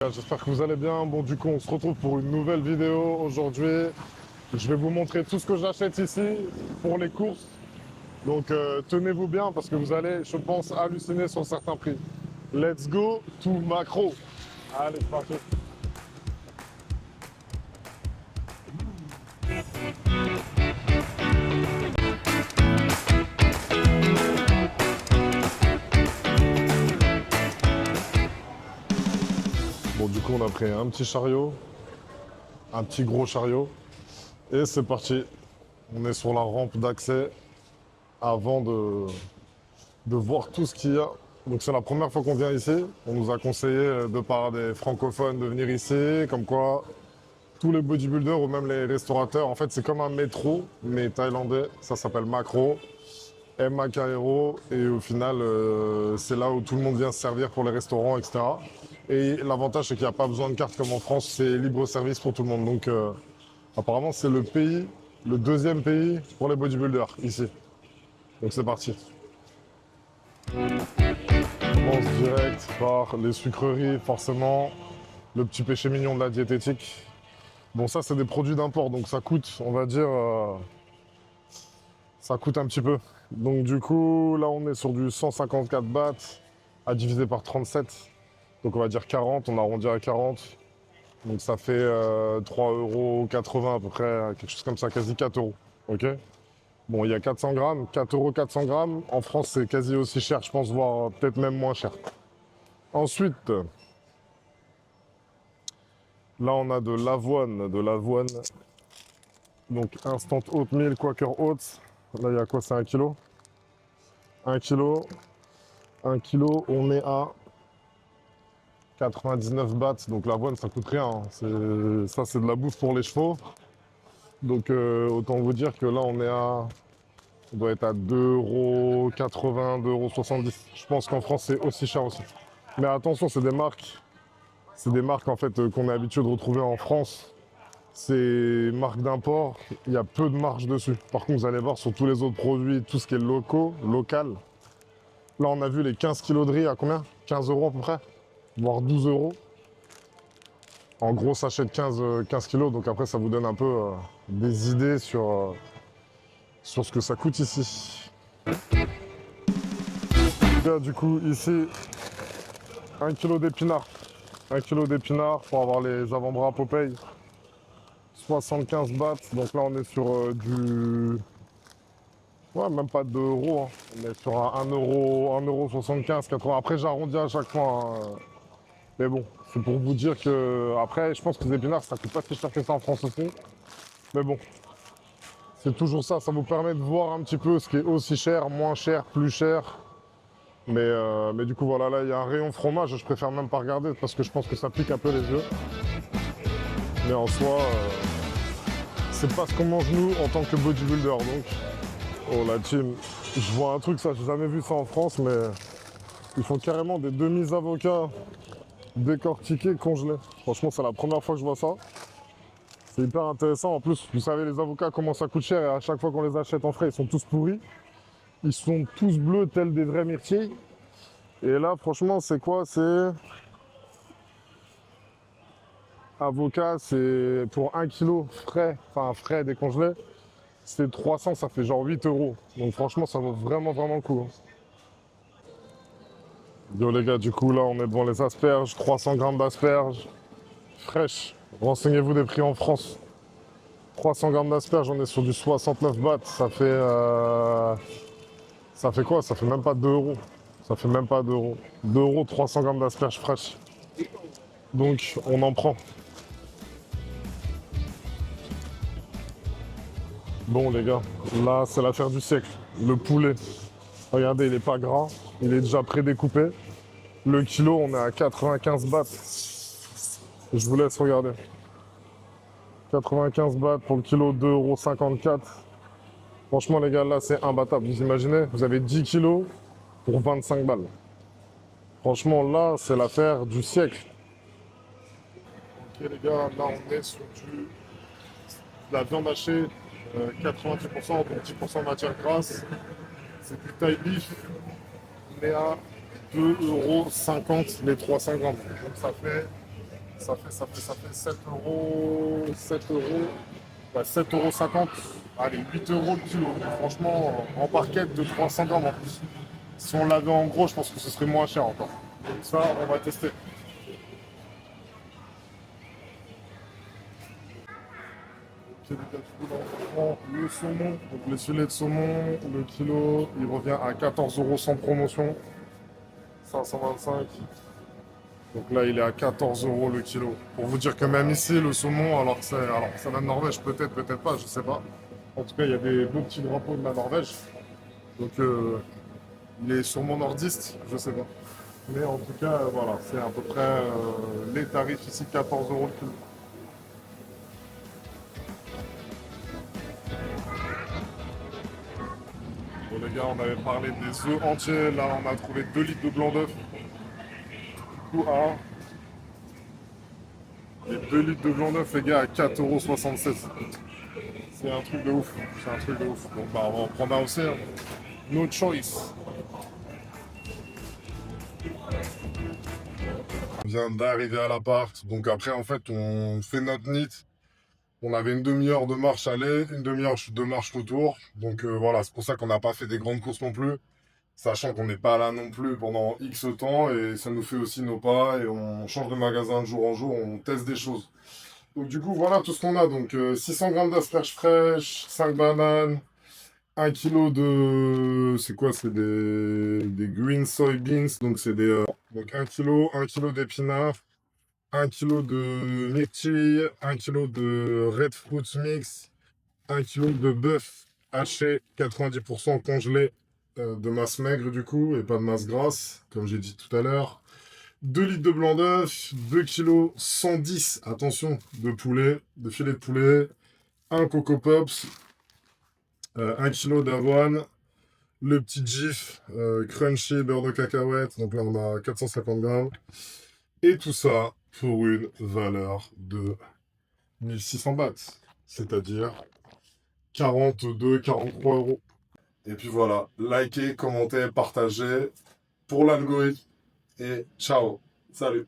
J'espère que vous allez bien. Bon, du coup, on se retrouve pour une nouvelle vidéo aujourd'hui. Je vais vous montrer tout ce que j'achète ici pour les courses. Donc, tenez-vous bien parce que vous allez, je pense, halluciner sur certains prix. Let's go to Macro. Allez, c'est parti. Bon, du coup, on a pris un petit chariot, un petit gros chariot. Et c'est parti. On est sur la rampe d'accès avant de voir tout ce qu'il y a. Donc c'est la première fois qu'on vient ici. On nous a conseillé, de par des francophones, de venir ici. Comme quoi, tous les bodybuilders ou même les restaurateurs, en fait, c'est comme un métro, mais thaïlandais. Ça s'appelle Macro, M-A-K-R-O. Et au final, c'est là où tout le monde vient se servir pour les restaurants, etc. Et l'avantage, c'est qu'il n'y a pas besoin de carte comme en France. C'est libre service pour tout le monde. Donc apparemment, c'est le pays, le deuxième pays pour les bodybuilders, ici. Donc c'est parti. On commence direct par les sucreries, forcément. Le petit péché mignon de la diététique. Bon, ça, c'est des produits d'import, donc ça coûte, on va dire, ça coûte un petit peu. Donc du coup, là, on est sur du 154 bahts à diviser par 37. Donc on va dire 40, on arrondit à 40. Donc ça fait 3,80 € à peu près, quelque chose comme ça, quasi 4 euros. Ok. Bon, il y a 400 grammes, 4 euros 400 grammes. En France, c'est quasi aussi cher, je pense, voire peut-être même moins cher. Ensuite, là, on a de l'avoine, Donc, instant oatmeal, Quaker Oats. Là, il y a quoi? C'est 1 kg. 1 kg. 1 kg, on est à 99 bahts. Donc, l'avoine, ça coûte rien, hein. Ça, c'est de la bouffe pour les chevaux. Donc, autant vous dire que là, on doit être à 2,80 €, 2,70 €. Je pense qu'en France, c'est aussi cher aussi. Mais attention, c'est des marques. C'est des marques en fait qu'on est habitué de retrouver en France. C'est marques d'import, il y a peu de marge dessus. Par contre, vous allez voir sur tous les autres produits, tout ce qui est local. Là, on a vu les 15 kilos de riz à combien? 15 € à peu près, voire 12 €. En gros, sachet de 15 kilos, donc après, ça vous donne un peu des idées sur ce que ça coûte ici. Là, du coup, ici, 1 kg d'épinards. 1 kg d'épinards pour avoir les avant-bras Popeye. 75 bahts, donc là on est sur du... Ouais, même pas 2 euros, hein. On est sur un 1,75 €, 80. Après j'arrondis à chaque fois, hein. Mais bon, c'est pour vous dire que... Après, je pense que les épinards, ça coûte pas si cher que ça en France aussi. Mais bon, c'est toujours ça, ça vous permet de voir un petit peu ce qui est aussi cher, moins cher, plus cher. Mais du coup, voilà, là, il y a un rayon fromage, je préfère même pas regarder parce que je pense que ça pique un peu les yeux. Mais en soi... c'est pas ce qu'on mange nous en tant que bodybuilder, donc. Oh la team, je vois un truc, ça j'ai jamais vu ça en France, mais ils font carrément des demi-avocats décortiqués, congelés. Franchement, c'est la première fois que je vois ça. C'est hyper intéressant. En plus, vous savez, les avocats, comment ça coûte cher, et à chaque fois qu'on les achète en frais, ils sont tous pourris. Ils sont tous bleus, tels des vrais myrtilles. Et là, franchement, c'est quoi? C'est... Avocat, c'est pour 1 kg frais, enfin frais décongelés. C'est 300, ça fait genre 8 €. Donc franchement, ça vaut vraiment le coup, hein. Yo les gars, du coup là, on est devant les asperges. 300 grammes d'asperges fraîches. Renseignez-vous des prix en France. 300 grammes d'asperges, on est sur du 69 bahts. Ça fait quoi? Ça fait même pas 2 €. Ça fait même pas 2 €. 2 €, 300 grammes d'asperges fraîches. Donc, on en prend. Bon les gars, là c'est l'affaire du siècle. Le poulet. Regardez, il est pas gras, il est déjà prédécoupé. Le kilo, on est à 95 bahts. Je vous laisse regarder. 95 bahts pour le kilo, 2,54 €. Franchement les gars, là c'est imbattable. Vous imaginez, vous avez 10 kilos pour 25 balles. Franchement là, c'est l'affaire du siècle. Ok les gars, là on est sur de la viande hachée. 90%, donc 10% matière grasse. C'est du Thai beef. On est à 2,50 € les 300 grammes. Donc ça fait Ça fait 7 euros, 7 euros, bah, 7,50 €. Allez, 8 euros le kilo. Franchement, en barquette de 300 grammes en plus. Si on l'avait en gros, je pense que ce serait moins cher encore. Donc ça, on va tester. Le saumon, donc les filets de saumon, le kilo, il revient à 14 euros sans promotion. 525. Donc là, il est à 14 euros le kilo. Pour vous dire que même ici, le saumon, alors que c'est la Norvège, peut-être, peut-être pas, je sais pas. En tout cas, il y a des beaux petits drapeaux de la Norvège. Donc, il est sûrement nordiste, je sais pas. Mais en tout cas, voilà, c'est à peu près les tarifs ici, 14 euros le kilo. Bon, les gars, on avait parlé des œufs entiers. Là, on a trouvé 2 litres de blanc d'œuf. Tout à et 2 litres de blanc d'œuf, les gars, à 4,76 €. C'est un truc de ouf. C'est un truc de ouf. Donc, bah, on va en prendre un aussi, hein. No choice. On vient d'arriver à l'appart. Donc après, en fait, on fait notre nid. On avait une demi-heure de marche aller, une demi-heure de marche retour. Donc voilà, c'est pour ça qu'on n'a pas fait des grandes courses non plus. Sachant qu'on n'est pas là non plus pendant X temps. Et ça nous fait aussi nos pas. Et on change de magasin de jour en jour. On teste des choses. Donc du coup, voilà tout ce qu'on a. Donc 600 grammes d'asperges fraîches, 5 bananes, 1 kilo de... C'est quoi? C'est des green soybeans. Donc c'est des... donc 1 kilo d'épinards, 1 kilo de myrtilles, 1 kilo de red fruit mix, 1 kilo de bœuf haché 90% congelé de masse maigre du coup et pas de masse grasse, comme j'ai dit tout à l'heure. 2 litres de blanc d'œuf, 2 kilos 110, attention, de poulet, de filet de poulet, un Coco Pops, 1 kilo d'avoine, le petit Jif, crunchy, beurre de cacahuète, donc là on a 450 grammes. Et tout ça pour une valeur de 1600 bahts, c'est-à-dire 42-43 euros. Et puis voilà, likez, commentez, partagez pour l'algorithme. Et ciao, salut.